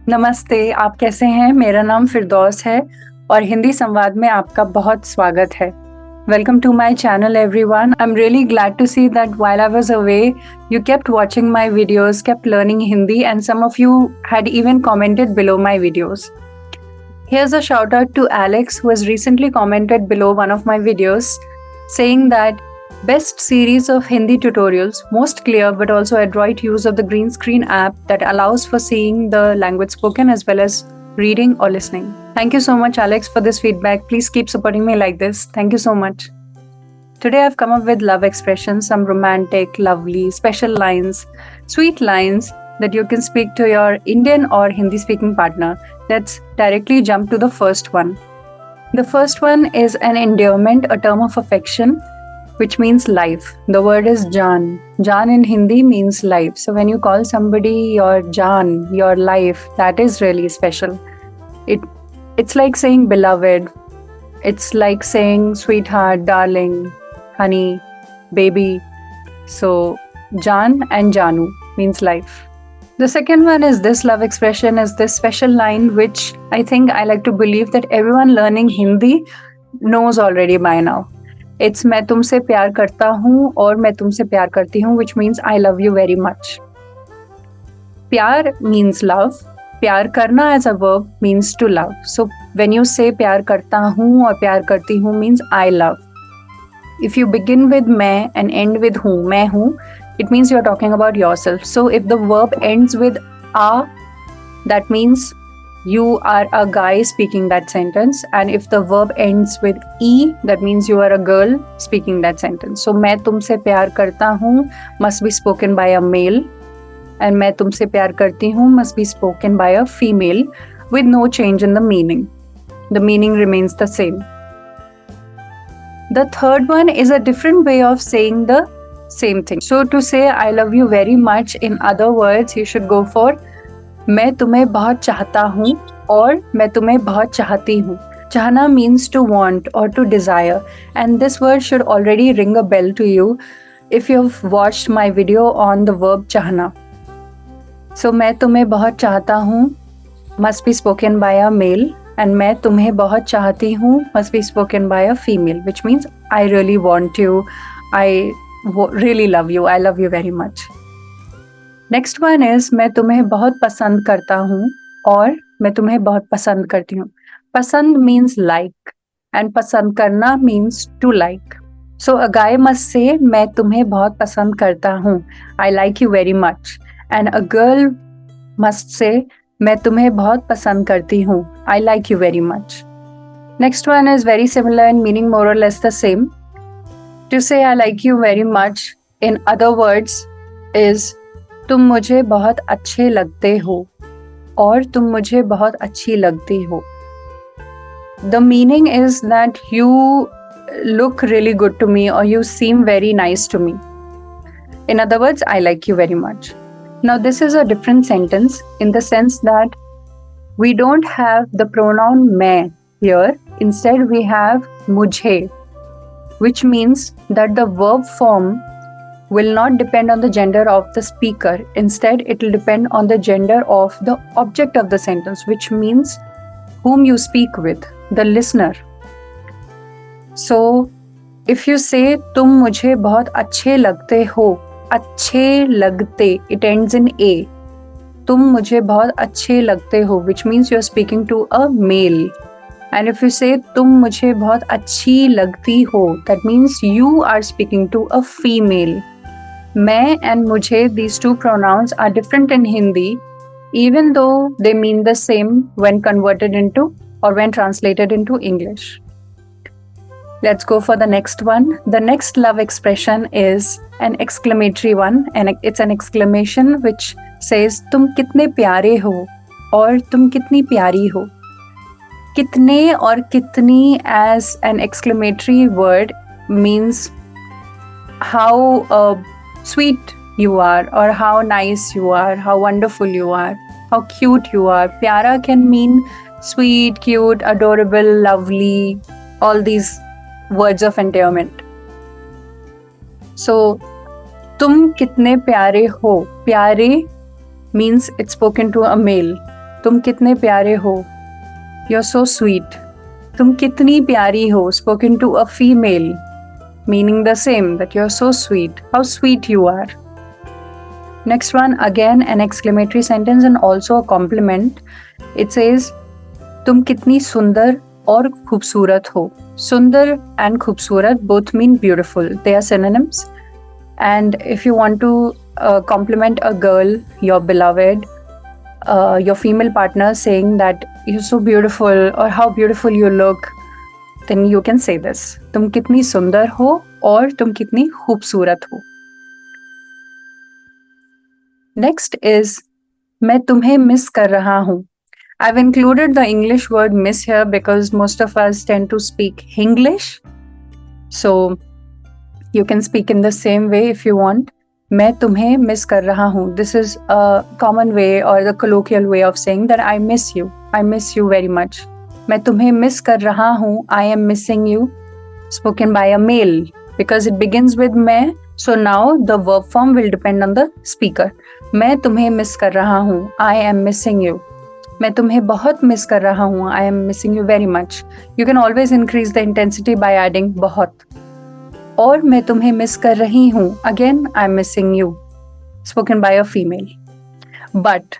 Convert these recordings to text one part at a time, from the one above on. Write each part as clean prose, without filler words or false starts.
नमस्ते, आप कैसे हैं? मेरा नाम फिरदौस है और हिंदी संवाद में आपका बहुत स्वागत है। Welcome to my channel everyone. I'm really glad to see that while I was away, you kept watching my videos, kept learning Hindi, and some of you had even commented below my videos. Here's a shout out to Alex, who has recently commented below one of my videos saying that best series of Hindi tutorials, most clear but also adroit use of the green screen app that allows for seeing the language spoken as well as reading or listening. Thank you so much, Alex, for this feedback. Please keep supporting me like this. Thank you so much. Today I've come up with love expressions, some romantic, lovely, special lines, sweet lines that you can speak to your Indian or Hindi speaking partner. Let's directly jump to the first one. The first one is an endearment, a term of affection, which means life. The word is Jaan. Jaan in Hindi means life. So when you call somebody your Jaan, your life, that is really special. It's like saying beloved. It's like saying sweetheart, darling, honey, baby. So Jaan and Janu means life. The second one is this love expression, is this special line which I think I like to believe that everyone learning Hindi knows already by now. It's मैं तुमसे प्यार करता हूँ और मैं तुमसे प्यार करती हूँ, which means I love you very much. प्यार means love. प्यार करना as a verb means to love. So when you say प्यार करता हूँ और प्यार करती हूँ means I love. If you begin with मैं and end with हूँ, मैं हूँ, it means you're talking about yourself. So if the verb ends with a, that means you are a guy speaking that sentence, and if the verb ends with e, that means you are a girl speaking that sentence. So मैं तुमसे प्यार करता हूँ must be spoken by a male, and मैं तुमसे प्यार करती हूँ must be spoken by a female with no change in the meaning. The meaning remains the same. The third one is a different way of saying the same thing. So to say I love you very much, in other words, you should go for मैं तुम्हें बहुत चाहता हूँ और मैं तुम्हें बहुत चाहती हूँ. Chahna means to want or to desire, and this word should already ring a bell to you if you've watched my video on the verb chahna. So मैं तुम्हें बहुत चाहता हूँ must be spoken by a male, and मैं तुम्हें बहुत चाहती हूँ must be spoken by a female, which means I really want you, I really love you, I love you very much. Next one is मैं तुम्हें बहुत पसंद करता हूँ और मैं तुम्हें बहुत पसंद करती हूँ. पसंद means like and पसंद करना means to like. So a guy must say मैं तुम्हें बहुत पसंद करता हूँ, I like you very much, and a girl must say मैं तुम्हें बहुत पसंद करती हूँ, I like you very much. Next one is very similar in meaning, more or less the same. To say I like you very much in other words is तुम मुझे बहुत अच्छे लगते हो और तुम मुझे बहुत अच्छी लगती हो. The meaning is that you look really good to me or you seem very nice to me. In other words, I like you very much. Now this is a different sentence in the sense that we don't have the pronoun मैं here. Instead we have मुझे, which means that the verb form will not depend on the gender of the speaker. Instead, it will depend on the gender of the object of the sentence, which means whom you speak with, the listener. So, if you say तुम मुझे बहुत अच्छे लगते हो, अच्छे लगते, it ends in a. तुम मुझे बहुत अच्छे लगते हो, which means you are speaking to a male. And if you say तुम मुझे बहुत अच्छी लगती हो, that means you are speaking to a female. मैं and मुझे, these two pronouns are different in Hindi, even though they mean the same when converted into or when translated into English. Let's go for the next one. The next love expression is an exclamatory one, and it's an exclamation which says तुम कितने प्यारे हो और तुम कितनी प्यारी हो. कितने or कितनी as an exclamatory word means how sweet you are or how nice you are, how wonderful you are, how cute you are. Pyara can mean sweet, cute, adorable, lovely, all these words of endearment. So, तुम कितने प्यारे हो. प्यारे means it's spoken to a male. तुम कितने प्यारे हो, you're so sweet. तुम कितनी प्यारी हो, spoken to a female, meaning the same, that you're so sweet, how sweet you are. Next one, again an exclamatory sentence and also a compliment. It says, तुम कितनी सुंदर और खूबसूरत हो. Sundar and खूबसूरत both mean beautiful. They are synonyms. And if you want to compliment a girl, your beloved, your female partner, saying that you're so beautiful or how beautiful you look, then you can say this. तुम कितनी सुंदर हो और तुम कितनी खूबसूरत हो. Next is, मैं तुम्हें मिस कर रहा हूँ. I've included the English word miss here because most of us tend to speak Hinglish. So you can speak in the same way if you want. मैं तुम्हें miss कर रहा हूँ. This is a common way or the colloquial way of saying that I miss you. I miss you very much. मैं तुम्हें miss कर रहा हूँ. I am missing you. Spoken by a male because it begins with मैं. So now the verb form will depend on the speaker. मैं तुम्हें miss कर रहा हूँ. I am missing you. मैं तुम्हें बहुत मिस कर रहा हूँ. I am missing you very much. You can always increase the intensity by adding बहुत. और मैं तुम्हें मिस कर रही हूँ. Again, I am missing you. Spoken by a female. But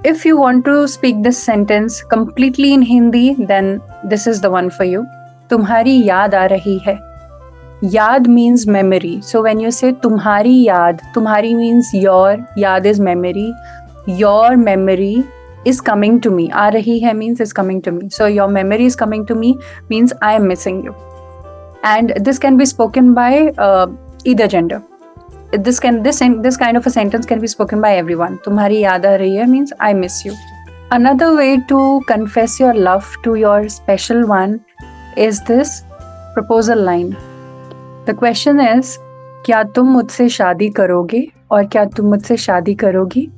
if you want to speak this sentence completely in Hindi, then this is the one for you. तुम्हारी याद आ रही है. Yaad means memory. So when you say तुम्हारी याद, तुम्हारी means your, याद is memory. Your memory is coming to me. आ रही है means is coming to me. So your memory is coming to me means I am missing you. And this can be spoken by either gender. This kind of a sentence can be spoken by everyone. तुम्हारी याद आ रही है means I miss you. Another way to confess your love to your special one is this proposal line. The question is, क्या तुम मुझसे शादी करोगे और क्या तुम मुझसे शादी करोगी?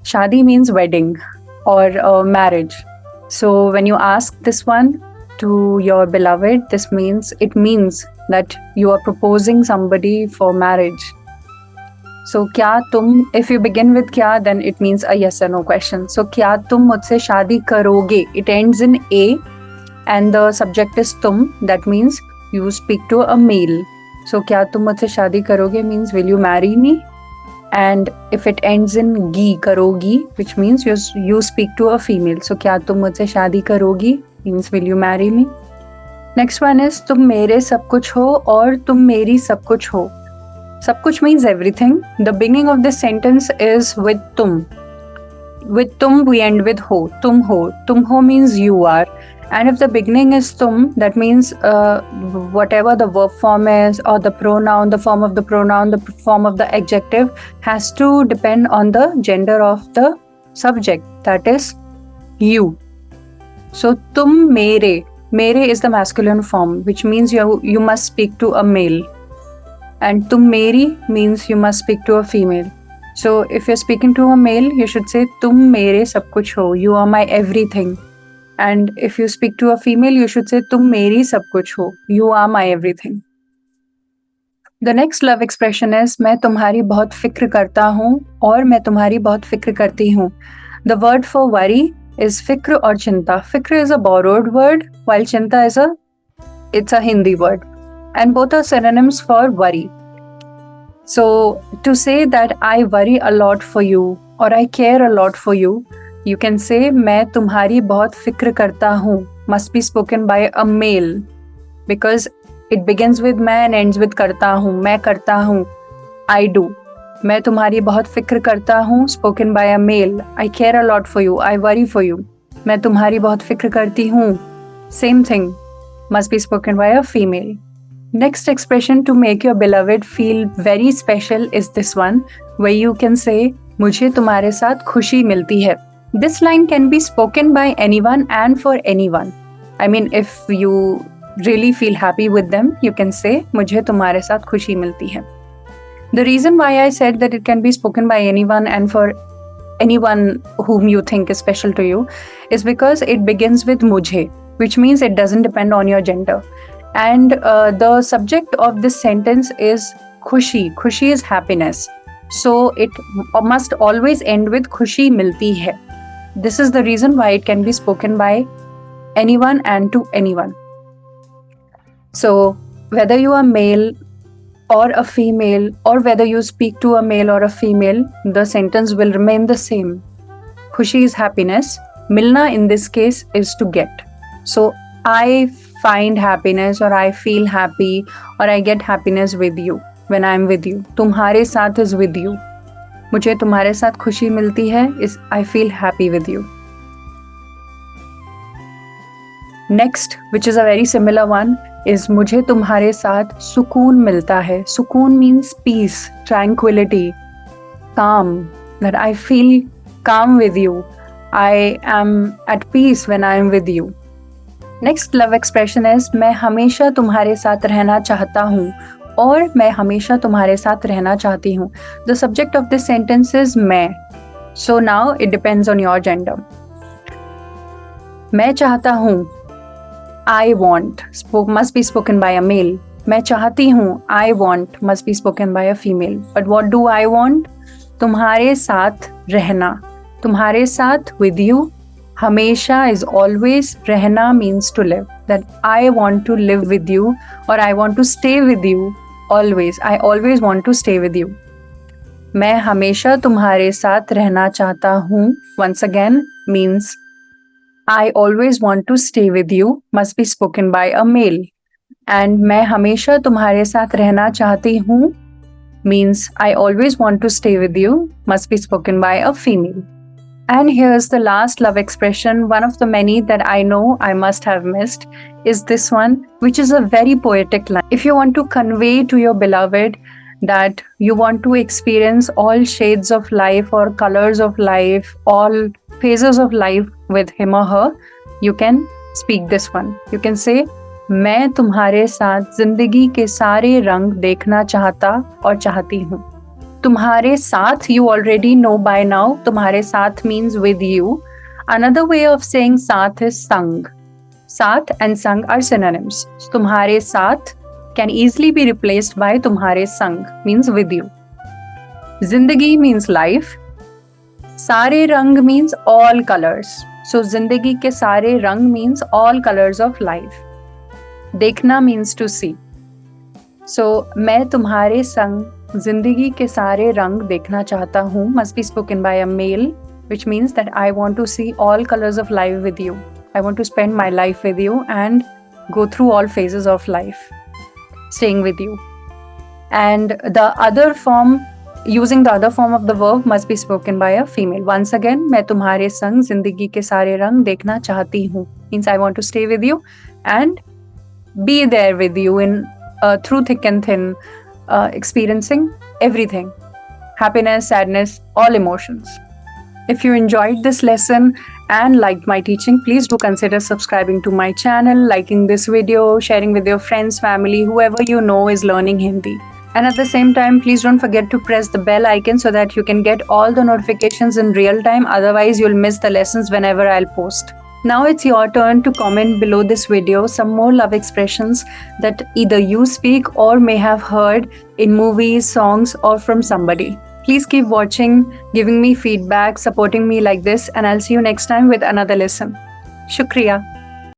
Shadi means wedding or marriage. So when you ask this one to your beloved, it means that you are proposing somebody for marriage. So kya tum, if you begin with kya, then it means a yes or no question. So kya tum mujhse shadi karoge? It ends in a and the subject is tum. That means you speak to a male. So kya tum mujhse shadi karoge means will you marry me? And if it ends in gi, karogi, which means you speak to a female. So kya tum mujhse shadi karogi means will you marry me? Next one is tum mere sab kuch ho or tum meri sab kuch ho. Sab kuch means everything. The beginning of this sentence is with tum. With tum we end with ho. Tum ho. Tum ho means you are. And if the beginning is tum, that means whatever the verb form is or the pronoun, the form of the pronoun, the form of the adjective has to depend on the gender of the subject, that is you. So tum mere. Mere is the masculine form, which means you must speak to a male. And tum meri means you must speak to a female. So if you're speaking to a male, you should say tum mere sab kuch ho. You are my everything. And if you speak to a female, you should say tum meri sab kuch ho. You are my everything. The next love expression is मैं तुम्हारी बहुत फिक्र करता हूँ और मैं तुम्हारी बहुत फिक्र करती हूँ. The word for worry is fikr or chinta. Fikr is a borrowed word while chinta is a Hindi word. And both are synonyms for worry. So to say that I worry a lot for you or I care a lot for you, you can say मैं तुम्हारी बहुत फिक्र करता हूँ. Must be spoken by a male because it begins with मैं and ends with करता हूँ. मैं करता हूँ. I do. मैं तुम्हारी बहुत फिक्र करता हूँ. Spoken by a male. I care a lot for you. I worry for you. मैं तुम्हारी बहुत फिक्र करती हूँ. Same thing. Must be spoken by a female. Next expression to make your beloved feel very special is this one, where you can say मुझे तुम्हारे साथ खुशी मिलती है. This line can be spoken by anyone and for anyone. I mean, if you really feel happy with them, you can say मुझे तुम्हारे साथ खुशी मिलती है. The reason why I said that it can be spoken by anyone and for anyone whom you think is special to you is because it begins with मुझे, which means it doesn't depend on your gender. And the subject of this sentence is खुशी is happiness. So it must always end with खुशी मिलती है. This is the reason why it can be spoken by anyone and to anyone. So whether you are male or a female, or whether you speak to a male or a female, the sentence will remain the same. Khushi is happiness. Milna in this case is to get. So I find happiness, or I feel happy, or I get happiness with you when I am with you. तुम्हारे साथ is with you. मुझे तुम्हारे साथ खुशी मिलती है is I feel happy with you. Next, which is a very similar one, is मुझे तुम्हारे साथ सुकून मिलता है. सुकून means peace, tranquility, calm, that I feel calm with you. I am at peace when I am with you. Next love expression is मैं हमेशा तुम्हारे साथ रहना चाहता हूँ, और मैं हमेशा तुम्हारे साथ रहना चाहती हूँ. The subject of this sentence is मैं. So now it depends on your gender. मैं चाहता हूँ, I want, must be spoken by a male. मैं चाहती हूँ, I want, must be spoken by a female. But what do I want? तुम्हारे साथ रहना. तुम्हारे साथ with you. हमेशा is always. रहना means to live. That I want to live with you, or I want to stay with you always. I always want to stay with you. मैं हमेशा तुम्हारे साथ रहना चाहता हूँ, once again, means I always want to stay with you, must be spoken by a male. And मैं हमेशा तुम्हारे साथ रहना चाहती हूँ means I always want to stay with you, must be spoken by a female. And here's the last love expression, one of the many that I know I must have missed, is this one, which is a very poetic line. If you want to convey to your beloved that you want to experience all shades of life or colors of life, all phases of life with him or her, you can speak this one. You can say, मैं तुम्हारे साथ जिंदगी के सारे रंग देखना चाहता और चाहती हूँ. तुम्हारे साथ, you already know by now, तुम्हारे साथ means with you. Another way of saying साथ is संग. साथ and संग are synonyms. So, तुम्हारे साथ can easily be replaced by तुम्हारे संग, means with you. जिंदगी means life. सारे रंग means all colors. So जिंदगी के सारे रंग means all colors of life. देखना means to see. So मैं तुम्हारे संग जिंदगी के सारे रंग देखना चाहता हूँ must be spoken by a male, which means that I want to see all colors of life with you. I want to spend my life with you and go through all phases of life, staying with you. And the other form, using the other form of the verb, must be spoken by a female. Once again, मैं तुम्हारे संग जिंदगी के सारे रंग देखना चाहती हूँ means I want to stay with you and be there with you in through thick and thin, experiencing everything, happiness, sadness, all emotions. If you enjoyed this lesson and liked my teaching, please do consider subscribing to my channel, liking this video, sharing with your friends, family, whoever you know is learning Hindi. And at the same time, please don't forget to press the bell icon so that you can get all the notifications in real time. Otherwise, you'll miss the lessons whenever I'll post. Now it's your turn to comment below this video some more love expressions that either you speak or may have heard in movies, songs, or from somebody. Please keep watching, giving me feedback, supporting me like this, and I'll see you next time with another lesson. Shukriya.